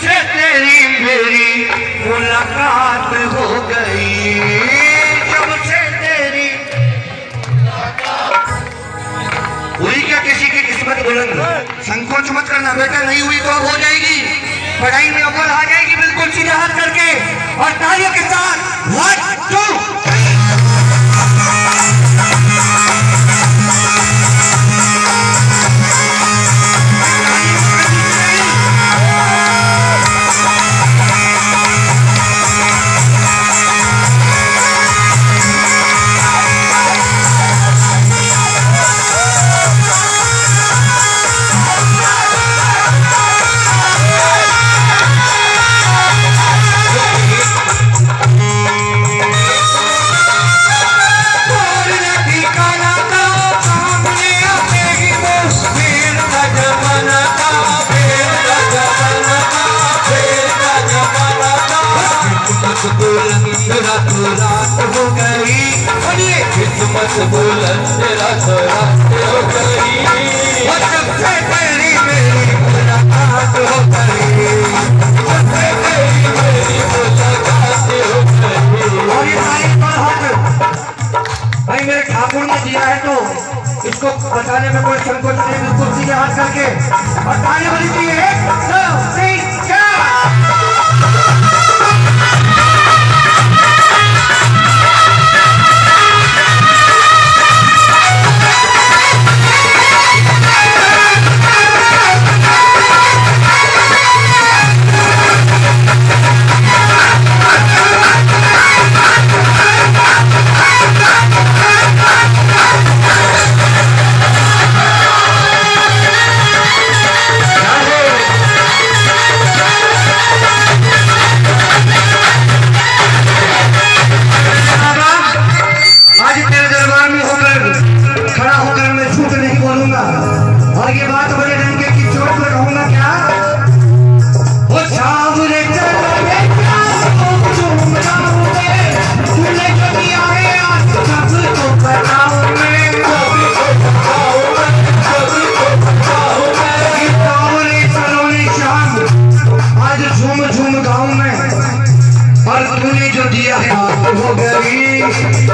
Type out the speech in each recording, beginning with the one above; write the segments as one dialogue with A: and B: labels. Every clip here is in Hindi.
A: से तेरी मेरी मुलाकात हो गई, जब से तेरी हुई क्या किसी की किस्मत बुलंद, संकोच मत करना बेटा, नहीं हुई तो अब हो जाएगी, पढ़ाई में अव्वल आ जाएगी बिल्कुल सीधे हाथ करके और तालियों के साथ 1 2 रात हो गई, किस्मत बुलंद रात हो गई, जब से तेरी मेरी मुलाकात हो गई, जब से तेरी मेरी मुलाकात हो गई। और ये भाई मेरे ठाकुर ने दिया है तो इसको बताने में कोई संकोच नहीं, बिल्कुल सीधे हाथ करके और ताली बजी चाहिए। 1 2 3 4 और ये बात बड़े डंके की चोट में कहूंगा क्या, वो सावरे चले तूने जो दिया है आज सब तो बताऊंगे, सावरे सलोने शाम आज झूम झूम गाँव में, और तूने जो दिया है रात हो गई,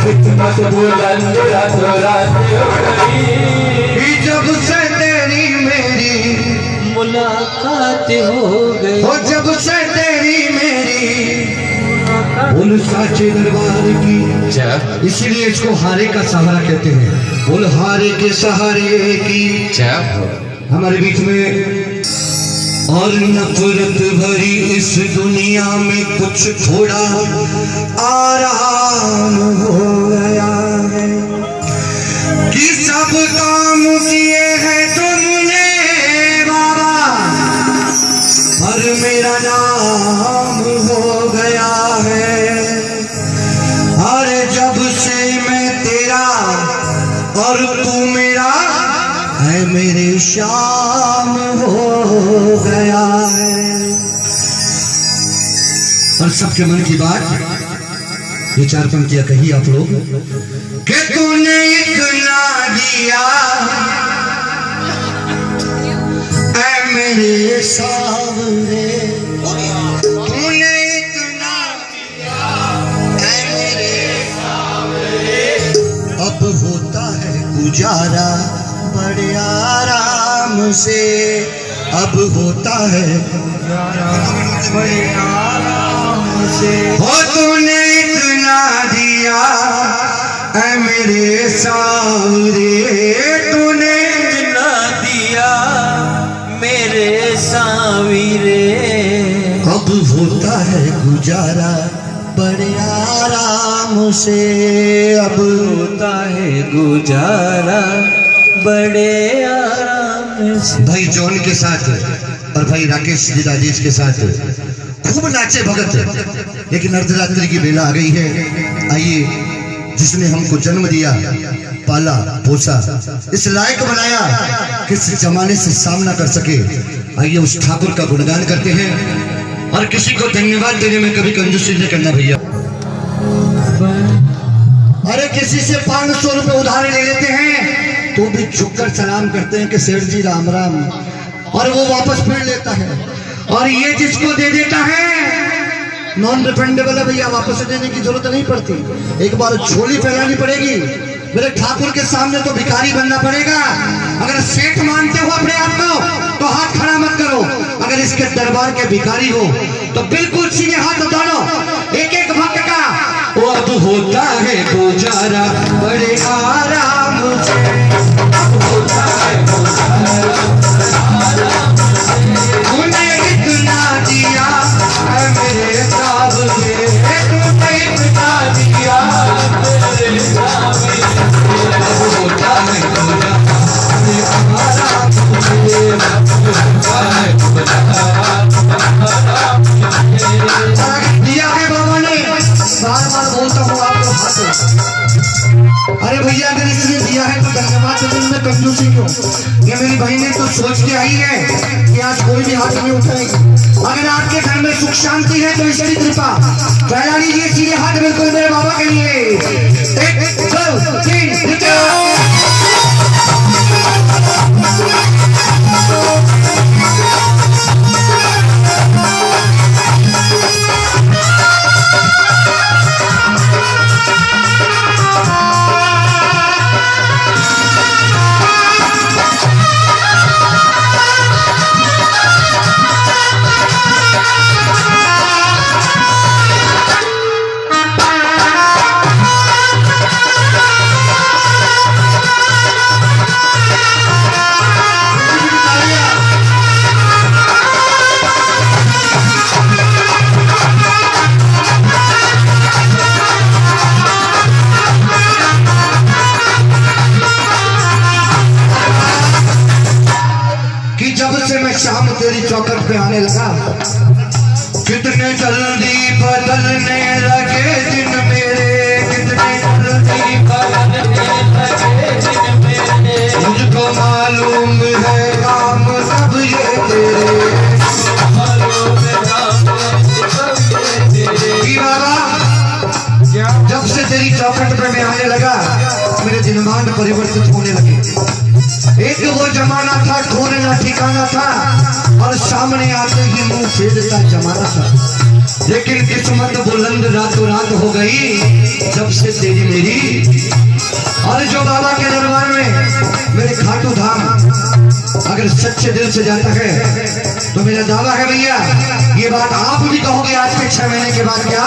A: किस्मत बुलंद रात हो गई, जब से तेरी मेरी मुलाकात हो गई, और जब से तेरी मेरी बोल साचे दरबार की, इसलिए इसको हारे का सहारा कहते हैं, बोल हारे के सहारे की हमारे बीच में। और नफरत भरी इस दुनिया में कुछ थोड़ा आराम हो गया है, कि सब काम किए हैं तुमने बाबा, और मेरा नाम हो गया है, और जब से मैं तेरा और तू मेरा है मेरे शाम हो गया है। और सबके मन की बात ये 4 पंक्तियां कही आप लोग, कि तूने इतना दिया ऐ मेरे सावरे, तूने इतना दिया ऐ मेरे सावरे, अब होता है गुजारा बड़े आराम से, अब होता है बड़े आराम से, हो तूने इतना दिया ऐ मेरे सावरे, तूने इतना दिया मेरे सावरे, अब होता है गुजारा बड़े आराम से, अब होता है गुजारा बड़े आराम से। भाई जॉन के साथ और भाई राकेश जी राजेश के साथ खूब नाचे भगत, लेकिन अर्धरात्रि की बेला आ गई है। आइए, जिसने हमको जन्म दिया, पाला पोसा, इस लायक बनाया कि इस जमाने से सामना कर सके, आइए उस ठाकुर का गुणगान करते हैं। और किसी को धन्यवाद देने में कभी कंजूसी नहीं करना भैया। अरे किसी से 500 रुपए उधार ले लेते हैं तो भी झुककर सलाम करते हैं कि सेठ जी राम राम, और वो वापस फिर लेता है। और ये जिसको दे देता है नॉन रिफंडेबल है भैया, वापस देने की जरूरत नहीं पड़ती। एक बार झोली फैलानी पड़ेगी मेरे ठाकुर के सामने, तो भिखारी बनना पड़ेगा। अगर सेठ मानते हो अपने आप को तो हाथ खड़ा मत करो, अगर इसके दरबार के भिखारी हो तो बिल्कुल सीधे हाथ उठा लो। एक एक भक्त का वो अब होता है गुजारा बड़े आराम से, अब होता है तूने इतना दिया है मेरे सामने, तूने इतना दिया मेरे सामने, अब होता है गुजारा बड़े आराम से, दिया है बाबा ने, बार बार बोलता हूँ आप लोग हाथ। अरे भैया अगर इसने दिया है तो धन्यवाद, तो मैं कंजूसी क्यों? ये मेरी बहन ने तो सोच के आई है कि आज कोई भी हाथ नहीं उठाएगी। अगर आपके घर में सुख शांति है तो ईश्वरी कृपा फैला लीजिए सीधे हाथ बिल्कुल मेरे बाबा के लिए। 1 2 3 शाम तेरी चौखट पे आने लगा, कितने जल्दी बदलने लगे दिन मेरे, कितने जल्दी बदलने लगे दिन मेरे, मुझको मालूम है काम सब ये तेरे, मालूम है काम सब ये तेरे। बाबा जब से तेरी चौखट पे मैं आने लगा मेरे दिनमान परिवर्तित होने लगे। एक वो जमाना था ठोने ना ठिकाना था और सामने आते ही मुंह फेरता जमाना था, लेकिन किस्मत बुलंद रातों रात हो गई जब से तेरी मेरी। और जो बाबा के दरबार में मेरे खाटू धाम अगर सच्चे दिल से जाता है तो मेरा दावा है भैया, ये बात आप भी कहोगे आज के 6 महीने के बाद, क्या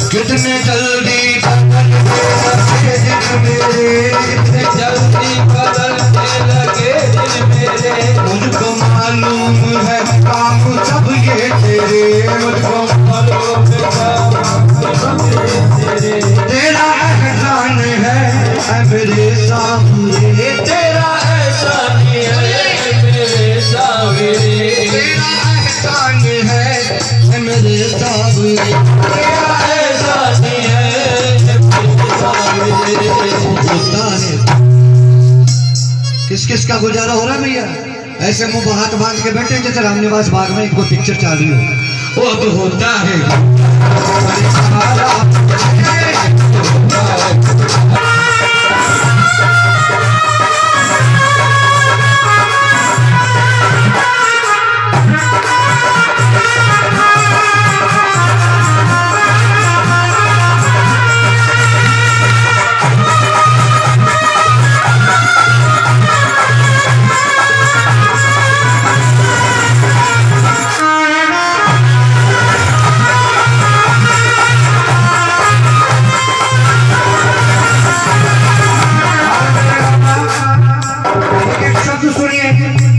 A: कितने जल्दी बदलने लगे दिन मेरे, कितने जल्दी बदलने लगे दिन मेरे, मुझको मालूम है काम सब ये तेरे, मुझको मालूम है काम सब ये तेरे, तेरा एहसान है मेरे सामने, तेरा एहसान है मेरे सामने, तेरा एहसान है मेरे सामने, किस किस का गुजारा हो रहा है भैया? ऐसे मुंह पर हाथ बांध के बैठे जैसे रामनिवास बाग में इनको पिक्चर चालू हो। वो अब होता है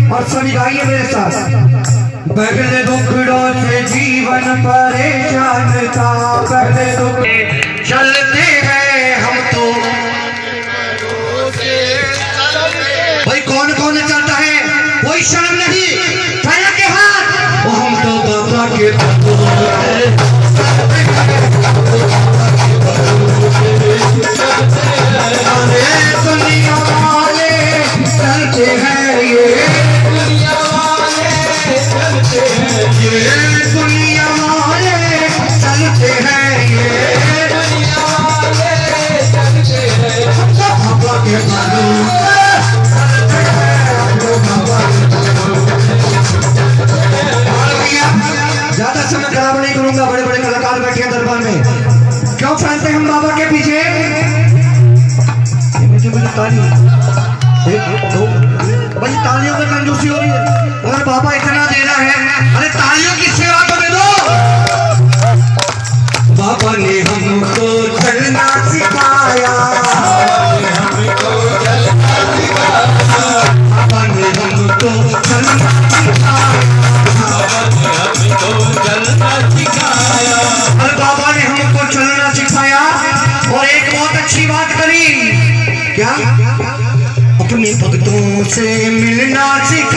A: और सभी गाइए मेरे साथ। पहले दुखड़ों से जीवन परेशान था, पहले दुख चलते हैं हम तो। भाई कौन कौन चलता है? कोई शर्म नहीं, फैला के हाथ। वो हम तो बाबा के दुनिया वाले चलते हैं, ये दुनिया वाले चलते हैं, ये दुनिया वाले चलते हैं, ये दुनिया वाले चलते हैं। बाबा के चलते हैं, बाबा के देखूंगा बड़े बड़े कलाकार बैठे हैं दरबार में, क्यों फैलते हम बाबा के पीछे। मुझे ताली, भाई तालियों में कंजूसी हो रही है, अगर बाबा इतना दे रहा है, अरे तालियों की सेवा तो दे दो। बाबा ने हमको चलना सिखाया, बाबा ने हमको चलना सिखाया, बाबा ने हमको चलना सिखाया, अरे बाबा ने हमको चलना सिखाया। और एक बहुत अच्छी बात करी, क्या? अपने भक्तों से मिलना सिखाया।